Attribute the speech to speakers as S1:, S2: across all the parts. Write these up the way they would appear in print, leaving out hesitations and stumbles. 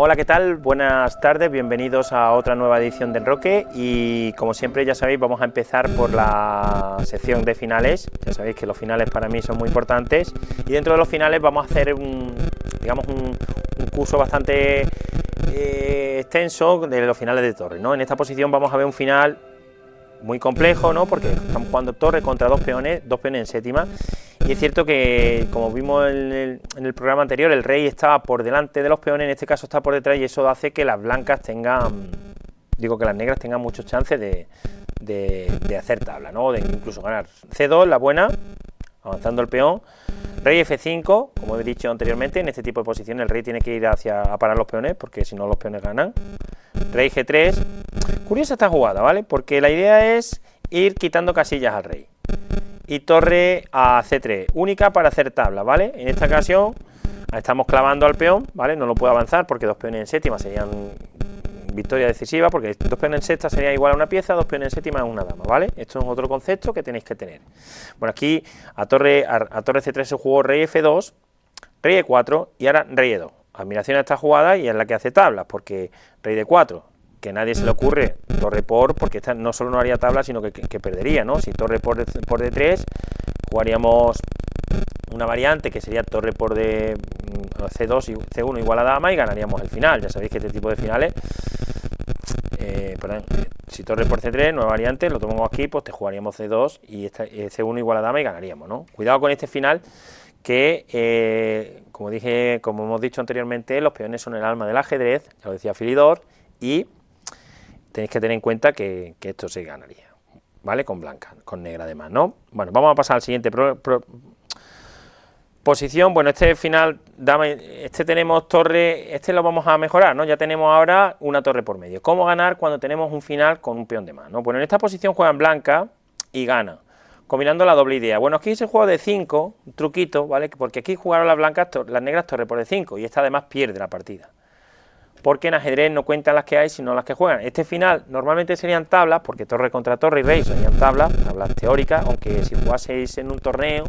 S1: Hola, ¿qué tal? Buenas tardes, bienvenidos a otra nueva edición de Enroque y como siempre ya sabéis vamos a empezar por la sección de finales. Ya sabéis que los finales para mí son muy importantes y dentro de los finales vamos a hacer un curso bastante extenso de los finales de torre, ¿no? En esta posición vamos a ver un final muy complejo, ¿no? Porque estamos jugando torre contra dos peones en séptima. Y es cierto que, como vimos en el programa anterior, el rey está por delante de los peones, en este caso está por detrás, y eso hace que las blancas tengan, que las negras tengan muchos chances de hacer tabla, ¿no? De incluso ganar. C2, la buena, avanzando el peón. Rey F5, como he dicho anteriormente, en este tipo de posiciones el rey tiene que ir a parar los peones, porque si no los peones ganan. Rey G3. Curiosa esta jugada, ¿vale? Porque la idea es ir quitando casillas al rey. Y torre a C3, única para hacer tabla, ¿vale? En esta ocasión estamos clavando al peón, ¿vale? No lo puedo avanzar porque dos peones en séptima serían victoria decisiva, porque dos peones en sexta sería igual a una pieza, dos peones en séptima es una dama, ¿vale? Esto es otro concepto que tenéis que tener. Bueno, aquí a torre C3 se jugó rey F2, rey E4 y ahora rey E2. Admiración a esta jugada y es la que hace tablas, porque rey D4, que a nadie se le ocurre torre porque esta no solo no haría tabla, sino que perdería, ¿no? Si torre por D3, jugaríamos una variante que sería torre por C2 y C1 igual a dama y ganaríamos el final. Ya sabéis que este tipo de finales, si torre por C3, nueva variante, lo tomamos aquí, pues te jugaríamos C2 y C1 igual a dama y ganaríamos, ¿no? Cuidado con este final que, como hemos dicho anteriormente, los peones son el alma del ajedrez, ya lo decía Filidor, y tenéis que tener en cuenta que esto se ganaría, ¿vale? Con blanca, con negra además, ¿no? Bueno, vamos a pasar al siguiente posición. Bueno, este final, tenemos torre, lo vamos a mejorar, ¿no? Ya tenemos ahora una torre por medio. ¿Cómo ganar cuando tenemos un final con un peón de más, ¿no? Bueno, en esta posición juegan blanca y gana, combinando la doble idea. Bueno, aquí se juega de 5, un truquito, ¿vale? Porque aquí jugaron las negras torre por D5 y esta además pierde la partida. Porque en ajedrez no cuentan las que hay, sino las que juegan. Este final normalmente serían tablas, porque torre contra torre y rey serían tablas teóricas, aunque si jugaseis en un torneo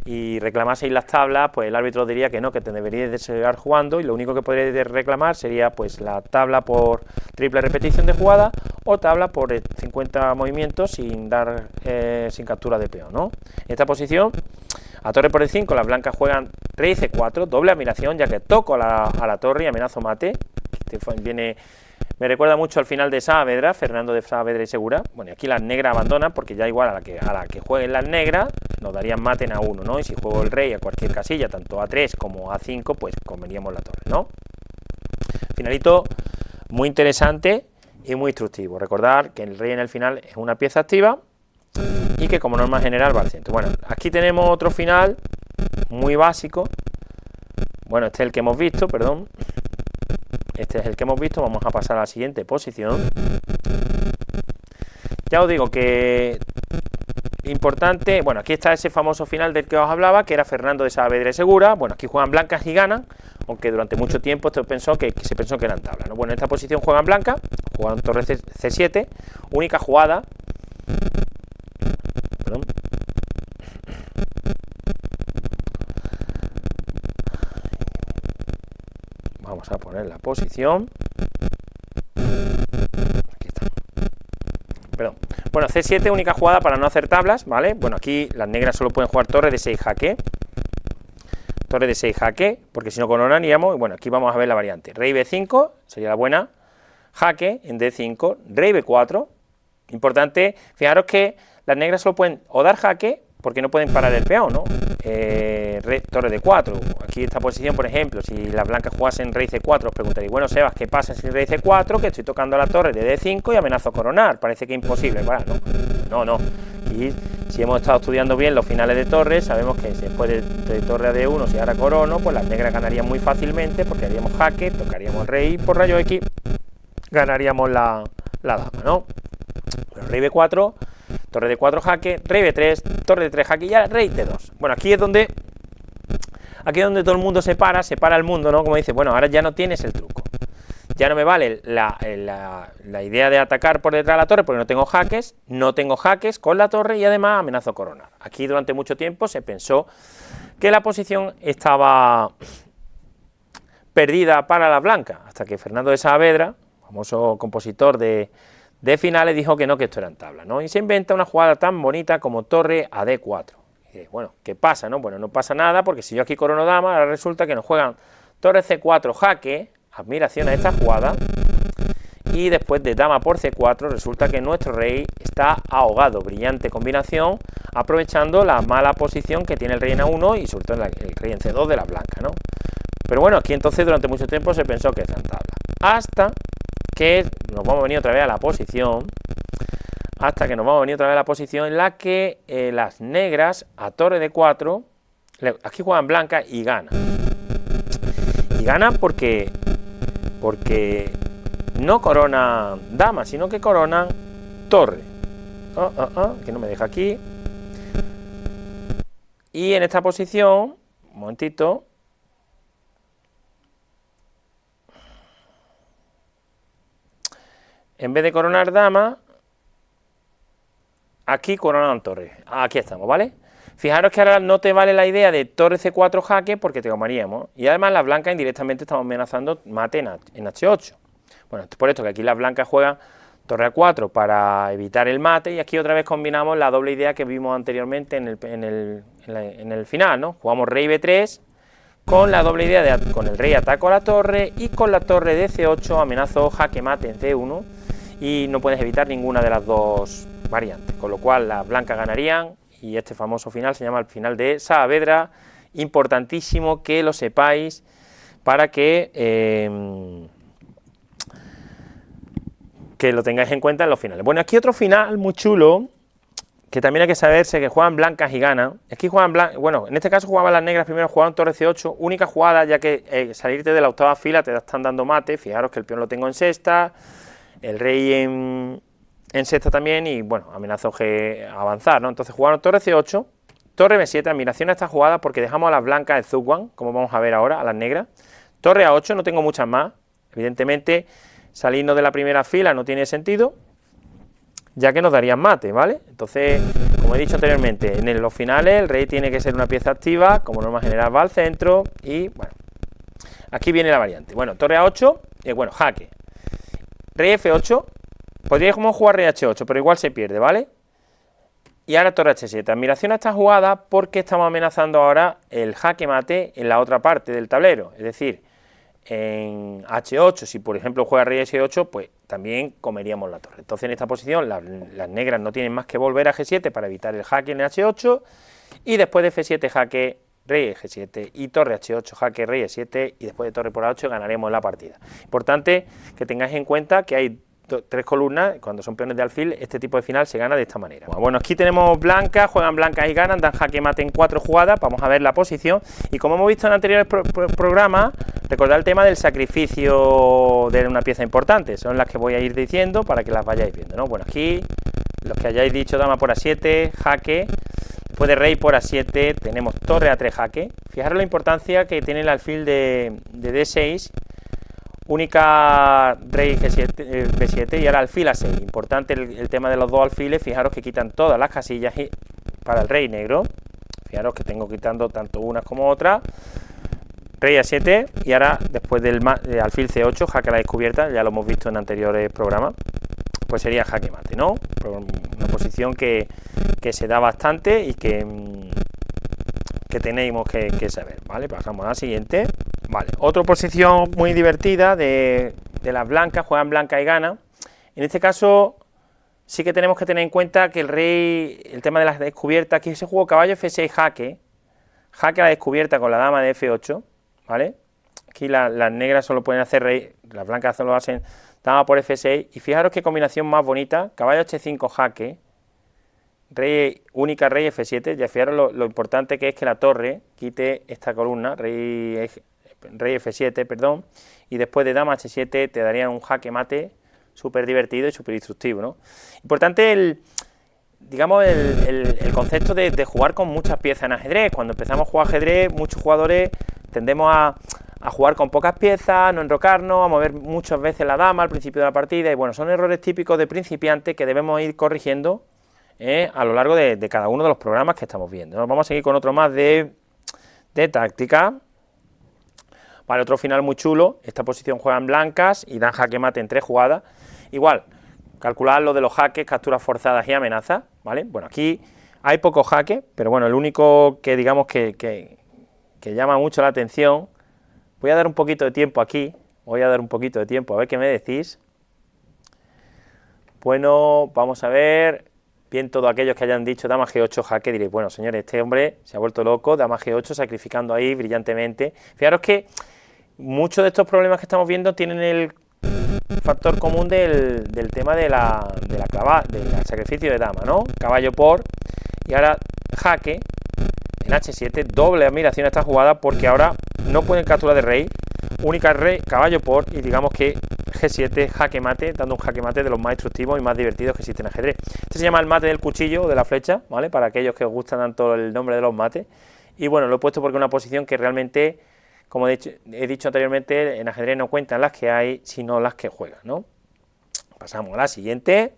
S1: y reclamaseis las tablas, pues el árbitro diría que no, que te deberíais de seguir jugando, y lo único que podríais reclamar sería pues la tabla por triple repetición de jugada, o tabla por 50 movimientos sin captura de peón, ¿no? En esta posición, a torre por E5, las blancas juegan rey C4, doble admiración, ya que toco a la torre y amenazo mate. Me recuerda mucho al final de Saavedra, Fernando de Saavedra y Segura. Bueno, y aquí las negras abandonan, porque ya igual a la que jueguen las negras, nos darían mate en A1, ¿no? Y si juego el rey a cualquier casilla, tanto A3 como A5, pues comeríamos la torre, ¿no? Finalito muy interesante y muy instructivo. Recordar que el rey en el final es una pieza activa y que como norma general va al centro. Bueno, aquí tenemos otro final muy básico. Bueno, este es el que hemos visto, perdón. Este es el que hemos visto. Vamos a pasar a la siguiente posición. Ya os digo que importante. Bueno, aquí está ese famoso final del que os hablaba, que era Fernando de Saavedra y Segura. Bueno, aquí juegan blancas y ganan, aunque durante mucho tiempo se pensó que eran tablas, ¿no? Bueno, en esta posición juegan blancas, juegan torre C7, única jugada. Perdón. Vamos a poner la posición. Aquí está. Perdón. Bueno, C7, única jugada para no hacer tablas, ¿vale? Bueno, aquí las negras solo pueden jugar torre de 6 jaque. Torre de 6 jaque, porque si no coronaríamos. Y bueno, aquí vamos a ver la variante. Rey B5, sería la buena. Jaque en D5. Rey B4. Importante, fijaros que las negras solo pueden o dar jaque, porque no pueden parar el peón, ¿no? Torre de 4, aquí esta posición, por ejemplo, si las blancas jugasen rey C4, os preguntaréis, bueno, Sebas, ¿qué pasa si rey C4, que estoy tocando la torre de D5 y amenazo a coronar? Parece que es imposible, ¿verdad? No. Y si hemos estado estudiando bien los finales de torre, sabemos que después de torre a D1, si ahora corono, pues las negras ganarían muy fácilmente, porque haríamos jaque, tocaríamos el rey, y por rayo X ganaríamos la dama, ¿no? Bueno, rey B4, torre de 4 jaque, rey B3, torre de 3 jaque y ahora rey D2. Bueno, aquí es donde todo el mundo se para el mundo, ¿no? Como dice, bueno, ahora ya no tienes el truco. Ya no me vale la idea de atacar por detrás de la torre porque no tengo jaques con la torre y además amenazo coronar. Aquí durante mucho tiempo se pensó que la posición estaba perdida para las blancas, hasta que Fernando de Saavedra, famoso compositor de finales, dijo que no, que esto eran tablas, ¿no? Y se inventa una jugada tan bonita como torre a D4. Y bueno, ¿qué pasa, no? Bueno, no pasa nada, porque si yo aquí corono dama, ahora resulta que nos juegan torre C4 jaque, admiración a esta jugada, y después de dama por C4 resulta que nuestro rey está ahogado. Brillante combinación, aprovechando la mala posición que tiene el rey en A1 y sobre todo el rey en C2 de la blanca, ¿no? Pero bueno, aquí entonces durante mucho tiempo se pensó que eran tablas, hasta que nos vamos a venir otra vez a la posición, en la que las negras a torre de 4, aquí juegan blancas y ganan. Y ganan porque no coronan dama, sino que coronan torre. Que no me deja aquí. Y en esta posición, un momentito, en vez de coronar dama, aquí coronan torre. Aquí estamos, ¿vale? Fijaros que ahora no te vale la idea de torre C4 jaque porque te comeríamos. Y además las blancas indirectamente estamos amenazando mate en H8. Bueno, es por esto que aquí las blancas juegan torre A4 para evitar el mate, y aquí otra vez combinamos la doble idea que vimos anteriormente en el final, ¿no? Jugamos rey B3 con la doble idea de con el rey ataco a la torre y con la torre de C8 amenazo jaque mate en C1 y no puedes evitar ninguna de las dos variantes, con lo cual las blancas ganarían y este famoso final se llama el final de Saavedra, importantísimo que lo sepáis para que lo tengáis en cuenta en los finales. Bueno, aquí otro final muy chulo, que también hay que saberse que juegan blancas y ganan. Aquí juegan blancas, bueno, en este caso jugaban las negras primero, jugaban torre C8, única jugada, ya que salirte de la octava fila te están dando mate. Fijaros que el peón lo tengo en sexta, el rey en sexta también, y bueno, amenazo G avanzar, ¿no? Entonces jugaron torre C8, torre B7, admiración a esta jugada porque dejamos a las blancas en Zugwan, como vamos a ver ahora, a las negras. Torre A8, no tengo muchas más, evidentemente salirnos de la primera fila no tiene sentido, ya que nos darían mate, ¿vale? Entonces, como he dicho anteriormente, en los finales el rey tiene que ser una pieza activa, como norma general va al centro, y bueno, aquí viene la variante. Bueno, torre A8, bueno, jaque. Rey F8, podríamos jugar rey H8, pero igual se pierde, ¿vale? Y ahora torre H7, admiración a esta jugada porque estamos amenazando ahora el jaque mate en la otra parte del tablero, es decir, en H8, si por ejemplo juega rey H8, pues también comeríamos la torre. Entonces en esta posición las negras no tienen más que volver a G7 para evitar el jaque en H8, y después de F7 jaque rey G7 y torre H8 jaque rey E7, y después de torre por A8 ganaremos la partida. Importante que tengáis en cuenta que hay tres columnas, cuando son peones de alfil, este tipo de final se gana de esta manera. Bueno, aquí tenemos blancas, juegan blancas y ganan, dan jaque mate en 4 jugadas, vamos a ver la posición, y como hemos visto en anteriores programas, recordad el tema del sacrificio de una pieza importante, son las que voy a ir diciendo para que las vayáis viendo, ¿no? Bueno, aquí, los que hayáis dicho dama por A7, jaque, después de rey por A7, tenemos torre A3 jaque, fijaros la importancia que tiene el alfil de D6, única rey G7, B7 y ahora alfil A6, importante el tema de los dos alfiles, fijaros que quitan todas las casillas para el rey negro, fijaros que tengo quitando tanto unas como otras, rey A7 y ahora después del alfil C8, jaque a la descubierta, ya lo hemos visto en anteriores programas, pues sería jaque mate, ¿no? Una posición que se da bastante y que tenemos que saber, ¿vale? Pasamos a la siguiente. Vale, otra posición muy divertida de las blancas, juegan blanca y gana. En este caso sí que tenemos que tener en cuenta que el rey, el tema de las descubiertas, aquí se jugó caballo F6 jaque a la descubierta con la dama de F8, ¿vale? Aquí las negras solo pueden hacer rey, las blancas solo hacen dama por F6, y fijaros qué combinación más bonita, caballo H5 jaque, rey, única rey F7, ya fijaros lo importante que es que la torre quite esta columna, rey F7, perdón, y después de dama H7 te darían un jaque mate súper divertido y súper instructivo, ¿no? Importante el concepto de jugar con muchas piezas en ajedrez. Cuando empezamos a jugar ajedrez, muchos jugadores tendemos a jugar con pocas piezas, no enrocarnos, a mover muchas veces la dama al principio de la partida, y bueno, son errores típicos de principiantes que debemos ir corrigiendo a lo largo de cada uno de los programas que estamos viendo, ¿no? Vamos a seguir con otro más de táctica. Vale, otro final muy chulo, esta posición juegan blancas y dan jaque mate en 3 jugadas. Igual, calcular lo de los jaques, capturas forzadas y amenazas, ¿vale? Bueno, aquí hay pocos jaques, pero bueno, el único que digamos que llama mucho la atención, voy a dar un poquito de tiempo aquí, a ver qué me decís. Bueno, vamos a ver, bien todos aquellos que hayan dicho dama G8 jaque, diréis, bueno, señores, este hombre se ha vuelto loco, dama G8 sacrificando ahí brillantemente. Fijaros que muchos de estos problemas que estamos viendo tienen el factor común del tema del sacrificio de dama, ¿no? Caballo por, y ahora jaque en H7, doble admiración a esta jugada porque ahora no pueden capturar de rey, única rey, caballo por, y digamos que G7, jaque mate, dando un jaque mate de los más instructivos y más divertidos que existen en ajedrez. Este se llama el mate del cuchillo o de la flecha, ¿vale? Para aquellos que os gusta tanto el nombre de los mates. Y bueno, lo he puesto porque es una posición que realmente, como he dicho anteriormente, en ajedrez no cuentan las que hay, sino las que juegan, ¿no? Pasamos a la siguiente.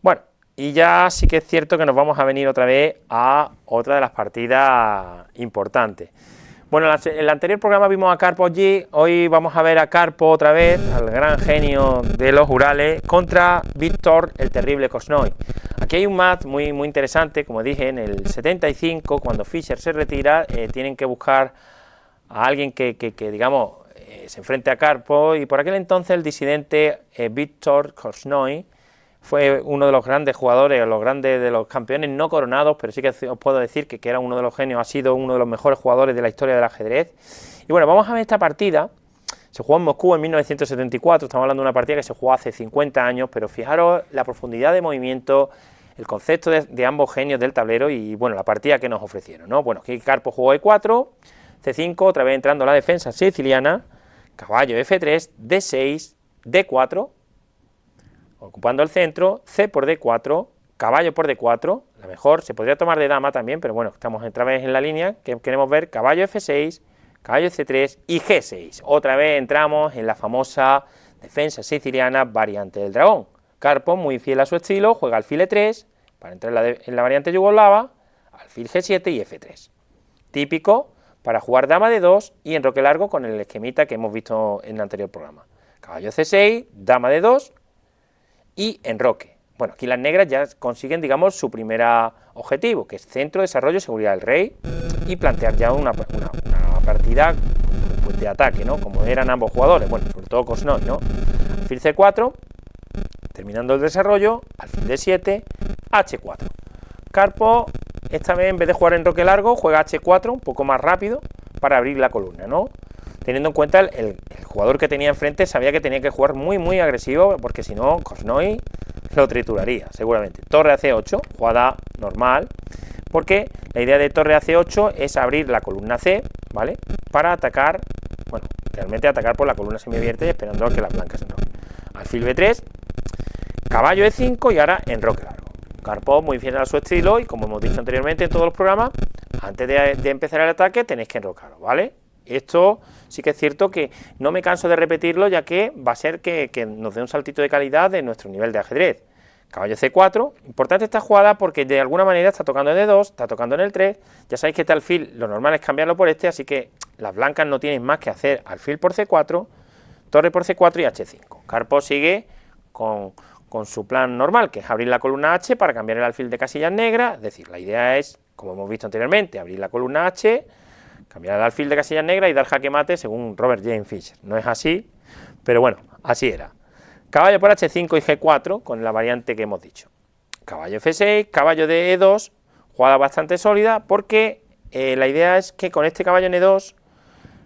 S1: Bueno, y ya sí que es cierto que nos vamos a venir otra vez a otra de las partidas importantes. Bueno, en el anterior programa vimos a Karpov allí, hoy vamos a ver a Karpov otra vez, al gran genio de los Urales, contra Víctor el terrible Korchnoi. Aquí hay un match muy interesante, como dije, en el 75, cuando Fischer se retira, tienen que buscar a alguien que digamos, se enfrente a Karpov, y por aquel entonces el disidente Víctor Korchnoi fue uno de los grandes jugadores, de los campeones no coronados, pero sí que os puedo decir que era uno de los genios, ha sido uno de los mejores jugadores de la historia del ajedrez. Y bueno, vamos a ver esta partida, se jugó en Moscú en 1974, estamos hablando de una partida que se jugó hace 50 años, pero fijaros la profundidad de movimiento, el concepto de ambos genios del tablero y bueno, la partida que nos ofrecieron, ¿no? Bueno, aquí Karpov jugó E4, C5, otra vez entrando la defensa siciliana, caballo F3, D6, D4, ocupando el centro, C por D4, caballo por D4, la mejor, se podría tomar de dama también, pero bueno, estamos otra vez en la línea que queremos ver, caballo F6, caballo C3 y G6. Otra vez entramos en la famosa defensa siciliana variante del dragón. Karpov, muy fiel a su estilo, juega alfil E3, para entrar en la variante yugoslava, alfil G7 y F3. Típico para jugar dama D2 y enroque largo con el esquemita que hemos visto en el anterior programa. Caballo C6, dama D2, y enroque. Bueno, aquí las negras ya consiguen, digamos, su primer objetivo, que es centro, desarrollo y seguridad del rey, y plantear ya una partida pues, de ataque, ¿no? Como eran ambos jugadores, bueno, sobre todo Korchnoi, ¿no? Alfil C4, terminando el desarrollo, alfil D7, H4. Karpov, esta vez en vez de jugar enroque largo, juega H4, un poco más rápido, para abrir la columna, ¿no? Teniendo en cuenta el jugador que tenía enfrente, sabía que tenía que jugar muy agresivo, porque si no, Korchnoi lo trituraría, seguramente. Torre a C8, jugada normal, porque la idea de torre a C8 es abrir la columna C, ¿vale? Para atacar, bueno, realmente atacar por la columna semiabierta y esperando a que las blancas enroquen. Alfil B3, caballo E5 y ahora enroque largo. Karpov muy fiel a su estilo y como hemos dicho anteriormente en todos los programas, antes de empezar el ataque tenéis que enrocaros, ¿vale? Esto sí que es cierto que no me canso de repetirlo, ya que va a ser que nos dé un saltito de calidad de nuestro nivel de ajedrez. Caballo C4, importante esta jugada porque de alguna manera está tocando en E2, está tocando en el 3, ya sabéis que este alfil lo normal es cambiarlo por este, así que las blancas no tienen más que hacer alfil por C4, torre por C4 y H5. Karpov sigue con su plan normal, que es abrir la columna H para cambiar el alfil de casillas negras, es decir, la idea es, como hemos visto anteriormente, abrir la columna H, cambiar el alfil de casillas negras y dar jaque mate según Robert James Fischer. No es así, pero bueno, así era. Caballo por H5 y G4 con la variante que hemos dicho. Caballo F6, caballo de E2, jugada bastante sólida porque la idea es que con este caballo en E2,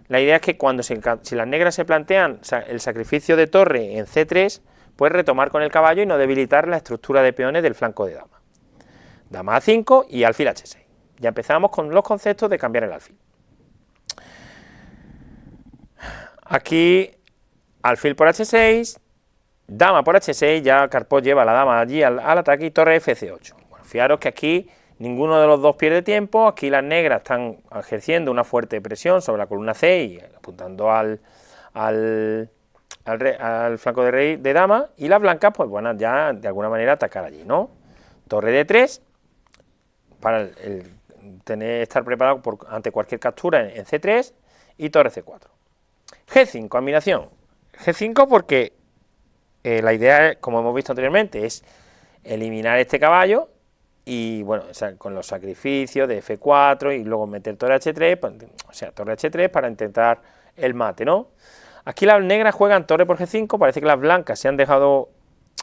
S1: la idea es que cuando si las negras se plantean el sacrificio de torre en C3, pues retomar con el caballo y no debilitar la estructura de peones del flanco de dama. Dama A5 y alfil H6. Ya empezamos con los conceptos de cambiar el alfil. Aquí, alfil por H6, dama por H6, ya Karpov lleva a la dama allí al ataque y torre FC8. Bueno, fijaros que aquí ninguno de los dos pierde tiempo, aquí las negras están ejerciendo una fuerte presión sobre la columna C y apuntando al flanco de rey de dama, y las blancas, pues bueno, ya de alguna manera atacar allí, ¿no? Torre D3, para estar preparado ante cualquier captura en C3, y torre C4. G5, admiración. G5 porque la idea, como hemos visto anteriormente, es eliminar este caballo y bueno, o sea, con los sacrificios de F4 y luego meter torre H3, o sea, torre H3 para intentar el mate, ¿no? Aquí las negras juegan torre por G5, parece que las blancas se han dejado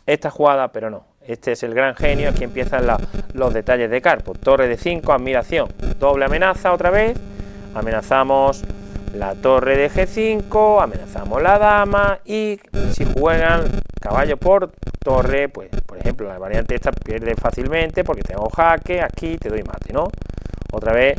S1: esta jugada, pero no. Este es el gran genio, aquí empiezan los detalles de Karpov. Torre de 5, admiración, doble amenaza otra vez, amenazamos la torre de G5, amenazamos la dama y si juegan caballo por torre, pues por ejemplo la variante esta pierde fácilmente porque tengo jaque, aquí te doy mate, ¿no? Otra vez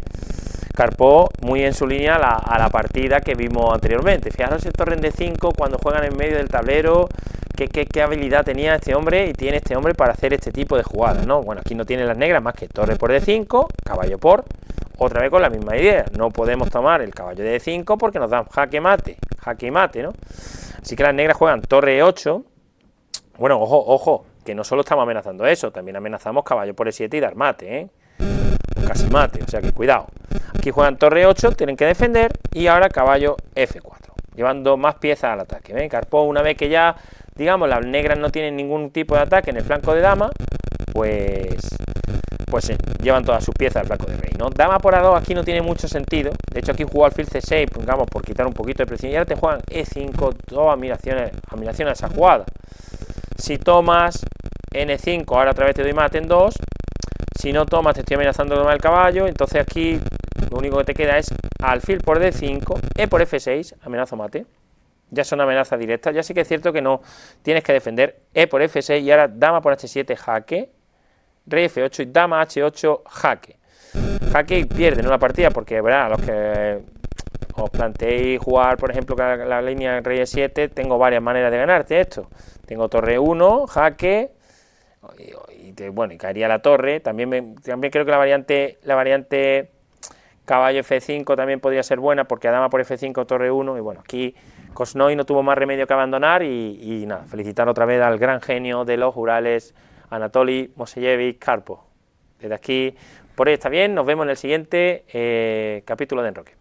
S1: Karpov muy en su línea a la partida que vimos anteriormente. Fijaros el torre en D5 cuando juegan en medio del tablero, qué habilidad tenía este hombre y tiene este hombre para hacer este tipo de jugadas, ¿no? Bueno, aquí no tienen las negras más que torre por D5, caballo por, otra vez con la misma idea, no podemos tomar el caballo de D5 porque nos dan jaque y mate, ¿no? Así que las negras juegan torre E8, bueno, ojo, que no solo estamos amenazando eso, también amenazamos caballo por E7 y dar mate, ¿eh? Casi mate, o sea que cuidado. Aquí juegan torre 8, tienen que defender y ahora caballo F4, llevando más piezas al ataque. ¿Ven? Karpov, una vez que ya, digamos, las negras no tienen ningún tipo de ataque en el flanco de dama, pues llevan todas sus piezas al flanco de rey, ¿no? Dama por A2 aquí no tiene mucho sentido, de hecho aquí jugó alfil C6, digamos, por quitar un poquito de presión, y ahora te juegan E5, todas admiraciones a esa jugada. Si tomas N5, ahora otra vez te doy mate en 2, si no tomas te estoy amenazando de tomar el caballo, entonces aquí lo único que te queda es alfil por D5, E por F6, amenazo mate, ya son amenazas directas, ya sí que es cierto que no tienes que defender, E por F6 y ahora dama por H7, jaque, rey F8 y dama H8, jaque. Jaque y pierden una partida porque, ¿verdad? A los que os planteéis jugar, por ejemplo, la línea rey E7, tengo varias maneras de ganarte esto. Tengo torre 1, jaque, y caería la torre. También creo que la variante caballo F5 también podría ser buena porque a dama por F5, torre 1, y bueno, aquí Kosnoy no tuvo más remedio que abandonar y nada, felicitar otra vez al gran genio de los Urales, Anatoly Moiseyevich Karpov. Desde aquí, por hoy está bien, nos vemos en el siguiente capítulo de Enroque.